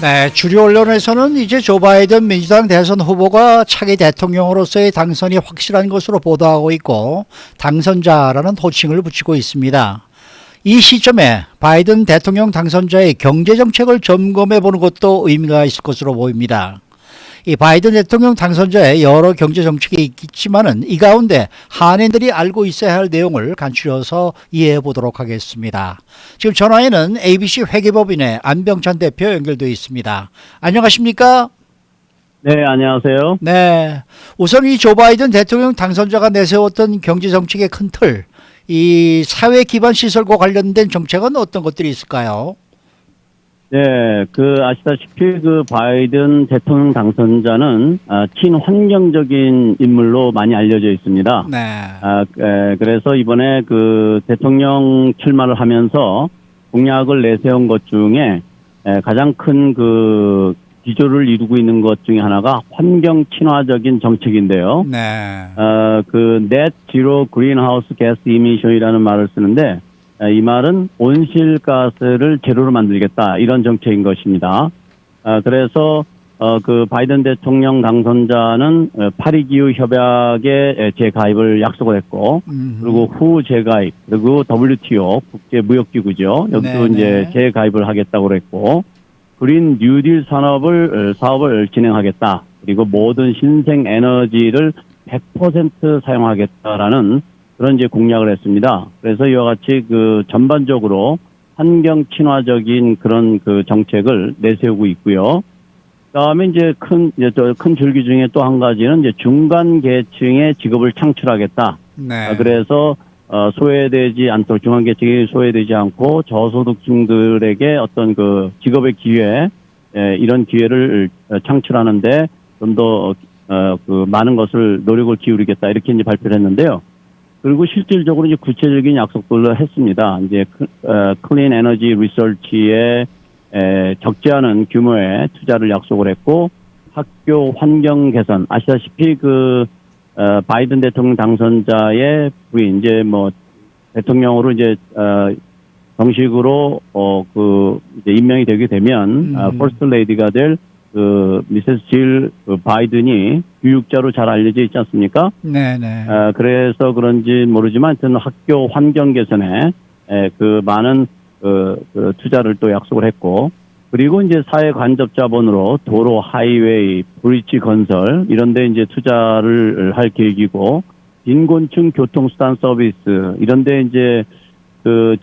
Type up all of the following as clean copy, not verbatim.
네, 주류 언론에서는 이제 조 바이든 민주당 대선 후보가 차기 대통령으로서의 당선이 확실한 것으로 보도하고 있고 당선자라는 호칭을 붙이고 있습니다. 이 시점에 바이든 대통령 당선자의 경제 정책을 점검해 보는 것도 의미가 있을 것으로 보입니다. 이 바이든 대통령 당선자의 여러 경제 정책이 있지만은 이 가운데 한인들이 알고 있어야 할 내용을 간추려서 이해해 보도록 하겠습니다. 지금 전화에는 ABC 회계법인의 안병찬 대표 연결되어 있습니다. 안녕하십니까? 네, 안녕하세요. 네. 우선 이 조 바이든 대통령 당선자가 내세웠던 경제 정책의 큰 틀, 이 사회 기반 시설과 관련된 정책은 어떤 것들이 있을까요? 네, 아시다시피 바이든 대통령 당선자는 친환경적인 인물로 많이 알려져 있습니다. 네. 그래서 이번에 대통령 출마를 하면서 공약을 내세운 것 중에 가장 큰 기조를 이루고 있는 것 중에 하나가 환경 친화적인 정책인데요. 네. net zero greenhouse gas emission이라는 말을 쓰는데 이 말은 온실가스를 제로로 만들겠다 이런 정책인 것입니다. 그래서 바이든 대통령 당선자는 파리 기후 협약에 재가입을 약속을 했고 그리고 후 재가입 그리고 WTO 국제 무역 기구죠. 여기도 이제 재가입을 하겠다고 그랬고 그린 뉴딜 사업을 진행하겠다. 그리고 모든 신생 에너지를 100% 사용하겠다라는 그런 이제 공약을 했습니다. 그래서 이와 같이 전반적으로 환경 친화적인 그런 정책을 내세우고 있고요. 그다음에 이제 큰 줄기 중에 또 한 가지는 이제 중간 계층의 직업을 창출하겠다. 네. 그래서 소외되지 않도록 중간 계층이 소외되지 않고 저소득층들에게 어떤 직업의 기회 이런 기회를 창출하는데 좀 더 많은 것을 노력을 기울이겠다 이렇게 이제 발표를 했는데요. 그리고 실질적으로 이제 구체적인 약속들을 했습니다. 이제 클린 에너지 리서치에 적지 않은 규모의 투자를 약속을 했고 학교 환경 개선 아시다시피 바이든 대통령 당선자의 부인 이제 대통령으로 이제 정식으로 이제 임명이 되게 되면 퍼스트 레이디가 될 미세스 질 바이든이 교육자로 잘 알려져 있지 않습니까? 네네. 그래서 그런지 모르지만 하여튼 학교 환경 개선에 많은 투자를 또 약속을 했고 그리고 이제 사회 간접 자본으로 도로, 하이웨이, 브릿지 건설 이런 데 이제 투자를 할 계획이고 빈곤층 교통수단 서비스 이런 데 이제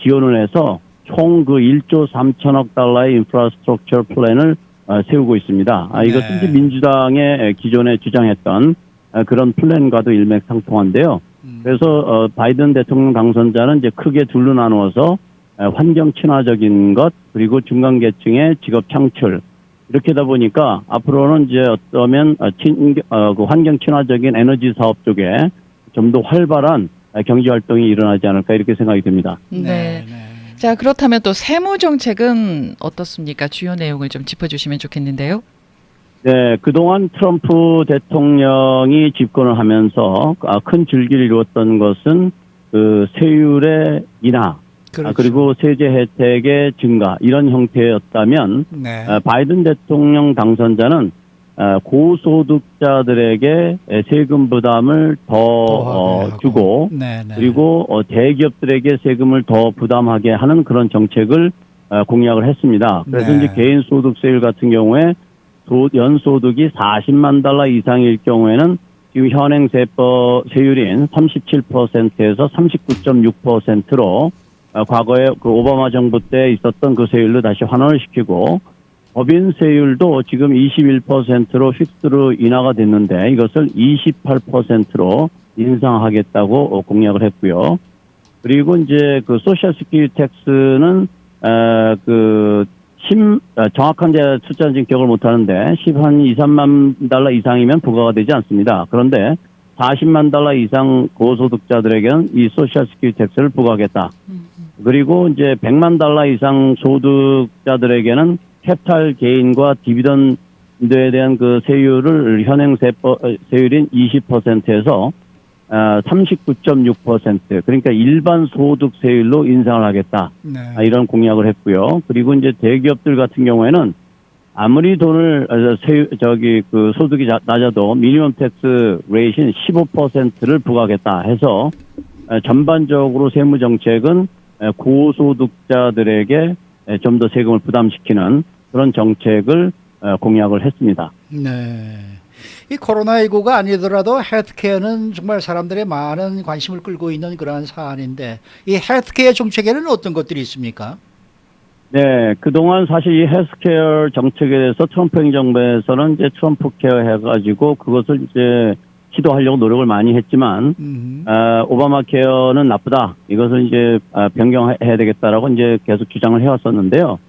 지원을 해서 총 1조 3천억 달러의 인프라스트럭처 플랜을 세우고 있습니다. 이것은 이제 민주당의 기존에 주장했던 그런 플랜과도 일맥상통한데요. 그래서 바이든 대통령 당선자는 이제 크게 둘로 나누어서 환경 친화적인 것 그리고 중간 계층의 직업 창출 이렇게 하다 보니까 앞으로는 이제 어쩌면 환경 친화적인 에너지 사업 쪽에 좀 더 활발한 경제 활동이 일어나지 않을까 이렇게 생각이 듭니다. 네. 자, 그렇다면 또 세무 정책은 어떻습니까? 주요 내용을 좀 짚어주시면 좋겠는데요. 네, 그동안 트럼프 대통령이 집권을 하면서 큰 줄기를 이루었던 것은 세율의 인하, 그렇죠. 그리고 세제 혜택의 증가 이런 형태였다면 네. 바이든 대통령 당선자는 고소득자들에게 세금 부담을 더 주고 네네. 그리고 대기업들에게 세금을 더 부담하게 하는 그런 정책을 공약을 했습니다. 그래서 네. 이제 개인 소득세율 같은 경우에 연소득이 40만 달러 이상일 경우에는 지금 현행 세율인 37%에서 39.6%로 과거에 오바마 정부 때 있었던 그 세율로 다시 환원을 시키고 법인 세율도 지금 21%로 픽스로 인하가 됐는데 이것을 28%로 인상하겠다고 공약을 했고요. 그리고 이제 소셜 시큐리티 텍스는 정확한 숫자는 지금 기억을 못 하는데 2, 3만 달러 이상이면 부과가 되지 않습니다. 그런데 40만 달러 이상 고소득자들에게는 이 소셜 시큐리티 텍스를 부과하겠다. 그리고 이제 100만 달러 이상 소득자들에게는 캐피탈 게인과 디비던드에 대한 세율을 현행 세율인 20%에서 39.6% 그러니까 일반 소득 세율로 인상을 하겠다. 네. 이런 공약을 했고요. 그리고 이제 대기업들 같은 경우에는 아무리 돈을 그 소득이 낮아도 미니멈 텍스 레이트인 15%를 부과하겠다 해서 전반적으로 세무 정책은 고소득자들에게 좀 더 세금을 부담시키는 그런 정책을 공약을 했습니다. 네. 이 코로나19가 아니더라도 헬스케어는 정말 사람들의 많은 관심을 끌고 있는 그러한 사안인데 이 헬스케어 정책에는 어떤 것들이 있습니까? 네, 그동안 사실 이 헬스케어 정책에 대해서 트럼프 행정부에서는 이제 트럼프 케어 해가지고 그것을 이제 시도하려고 노력을 많이 했지만, 오바마 케어는 나쁘다. 이것을 이제 변경해야 되겠다라고 이제 계속 주장을 해왔었는데요.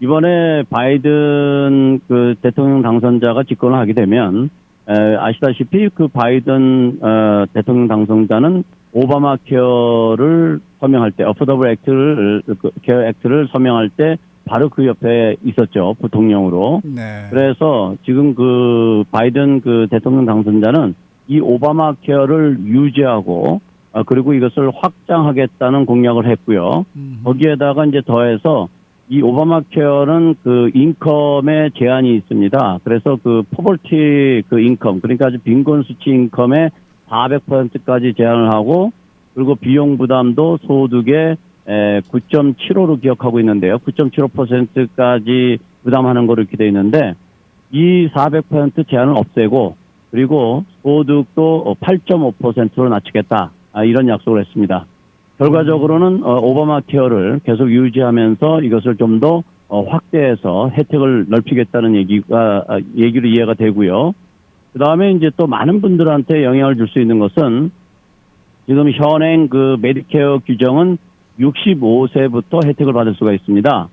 이번에 바이든 그 대통령 당선자가 집권을 하게 되면, 아시다시피 그 바이든 대통령 당선자는 오바마 케어를 서명할 때, 어포더블 액트를, 케어 액트를 서명할 때 바로 그 옆에 있었죠. 부통령으로. 네. 그래서 지금 그 바이든 그 대통령 당선자는 이 오바마 케어를 유지하고, 그리고 이것을 확장하겠다는 공약을 했고요. 거기에다가 이제 더해서 이 오바마 케어는 그 인컴에 제한이 있습니다. 그래서 그 포벌티 그 인컴, 그러니까 아주 빈곤 수치 인컴에 400%까지 제한을 하고, 그리고 비용 부담도 소득의 9.75로 기억하고 있는데요. 9.75%까지 부담하는 거로 이렇게 되어 있는데, 이 400% 제한을 없애고, 그리고 소득도 8.5%로 낮추겠다. 이런 약속을 했습니다. 결과적으로는 오바마 케어를 계속 유지하면서 이것을 좀 더 확대해서 혜택을 넓히겠다는 얘기로 이해가 되고요. 그 다음에 이제 또 많은 분들한테 영향을 줄 수 있는 것은 지금 현행 그 메디케어 규정은 65세부터 혜택을 받을 수가 있습니다.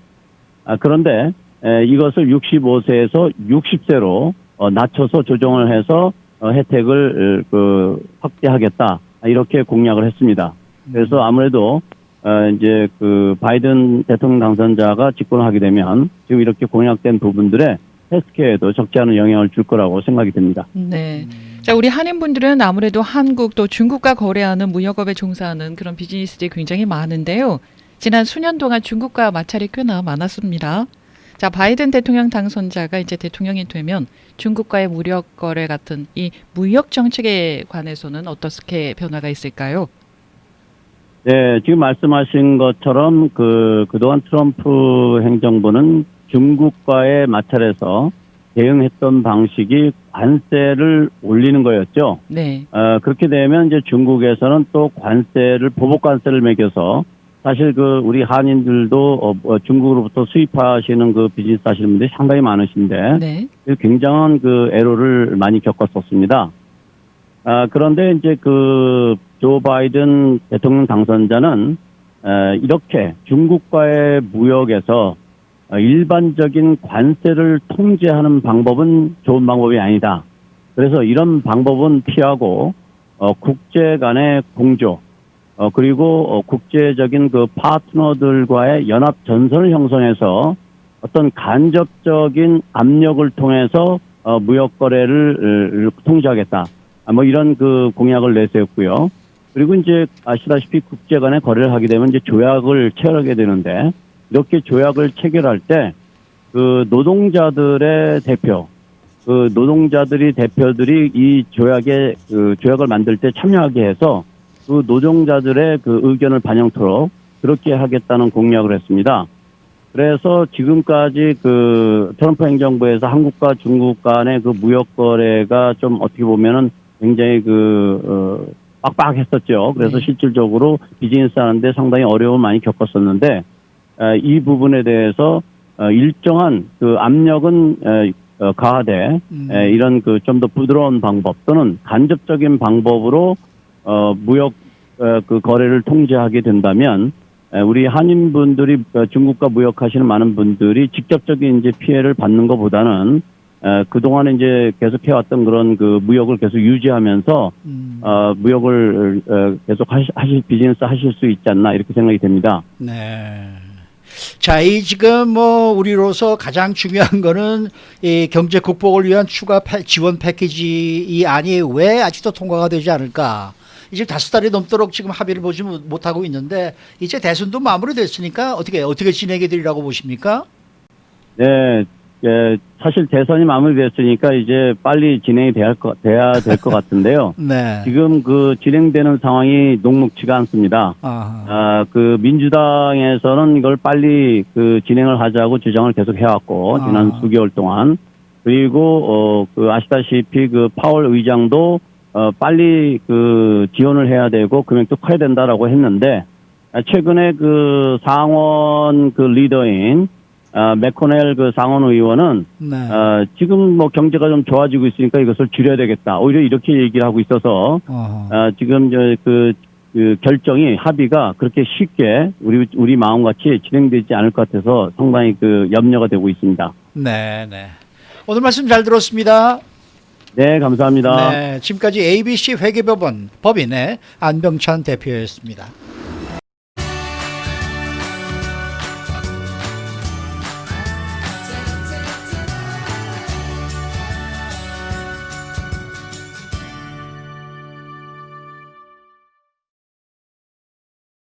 그런데 이것을 65세에서 60세로 낮춰서 조정을 해서 혜택을 확대하겠다. 이렇게 공약을 했습니다. 그래서 아무래도 이제 그 바이든 대통령 당선자가 집권을 하게 되면 지금 이렇게 공약된 부분들에 헬스케어에도 적지 않은 영향을 줄 거라고 생각이 됩니다. 네. 자, 우리 한인분들은 아무래도 한국 또 중국과 거래하는 무역업에 종사하는 그런 비즈니스들이 굉장히 많은데요. 지난 수년 동안 중국과 마찰이 꽤나 많았습니다. 자, 바이든 대통령 당선자가 이제 대통령이 되면 중국과의 무역 거래 같은 이 무역 정책에 관해서는 어떻게 변화가 있을까요? 네, 지금 말씀하신 것처럼 그동안 트럼프 행정부는 중국과의 마찰에서 대응했던 방식이 관세를 올리는 거였죠. 네. 그렇게 되면 이제 중국에서는 또 보복 관세를 매겨서 사실 우리 한인들도 중국으로부터 수입하시는 그 비즈니스 하시는 분들이 상당히 많으신데 네. 굉장한 애로를 많이 겪었었습니다. 그런데 이제 조 바이든 대통령 당선자는 이렇게 중국과의 무역에서 일반적인 관세를 통제하는 방법은 좋은 방법이 아니다. 그래서 이런 방법은 피하고 국제 간의 공조, 그리고 국제적인 파트너들과의 연합 전선을 형성해서 어떤 간접적인 압력을 통해서 무역 거래를 통제하겠다. 이런 공약을 내세웠고요. 그리고 이제 아시다시피 국제 간의 거래를 하게 되면 이제 조약을 체결하게 되는데, 이렇게 조약을 체결할 때 노동자들의 대표, 대표들이 이 조약을 만들 때 참여하게 해서 노동자들의 의견을 반영토록 그렇게 하겠다는 공약을 했습니다. 그래서 지금까지 트럼프 행정부에서 한국과 중국 간의 무역 거래가 좀 어떻게 보면은 굉장히 빡빡했었죠. 그래서 실질적으로 비즈니스 하는데 상당히 어려움을 많이 겪었었는데, 이 부분에 대해서 일정한 압력은 가하되 이런 좀 더 부드러운 방법 또는 간접적인 방법으로 무역 거래를 통제하게 된다면 우리 한인분들이 중국과 무역하시는 많은 분들이 직접적인 이제 피해를 받는 것보다는 그동안에 이제 계속 해왔던 그런 무역을 계속 유지하면서 무역을 계속 비즈니스 하실 수 있지 않나 이렇게 생각이 됩니다. 네. 자, 지금 우리로서 가장 중요한 거는 이 경제 극복을 위한 추가 지원 패키지 이 안이 왜 아직도 통과가 되지 않을까? 이제 5달이 넘도록 지금 합의를 보지 못하고 있는데 이제 대선도 마무리됐으니까 어떻게 진행이 되리라고 보십니까? 네, 사실 대선이 마무리됐으니까 이제 빨리 진행이 돼야 될 것 같은데요. 네. 지금 그 진행되는 상황이 녹록치가 않습니다. 아하. 그 민주당에서는 이걸 빨리 그 진행을 하자고 주장을 계속 해왔고, 지난 수개월 동안. 그리고, 그 아시다시피 그 파월 의장도, 빨리 그 지원을 해야 되고 금액도 커야 된다라고 했는데, 최근에 그 상원 그 리더인, 맥코넬 그 상원 의원은, 네. 지금 뭐 경제가 좀 좋아지고 있으니까 이것을 줄여야 되겠다. 오히려 이렇게 얘기를 하고 있어서, 지금 그 결정이 합의가 그렇게 쉽게 우리 마음같이 진행되지 않을 것 같아서 상당히 그 염려가 되고 있습니다. 네, 네. 오늘 말씀 잘 들었습니다. 네, 감사합니다. 네, 지금까지 ABC 회계법원 법인의 안병찬 대표였습니다.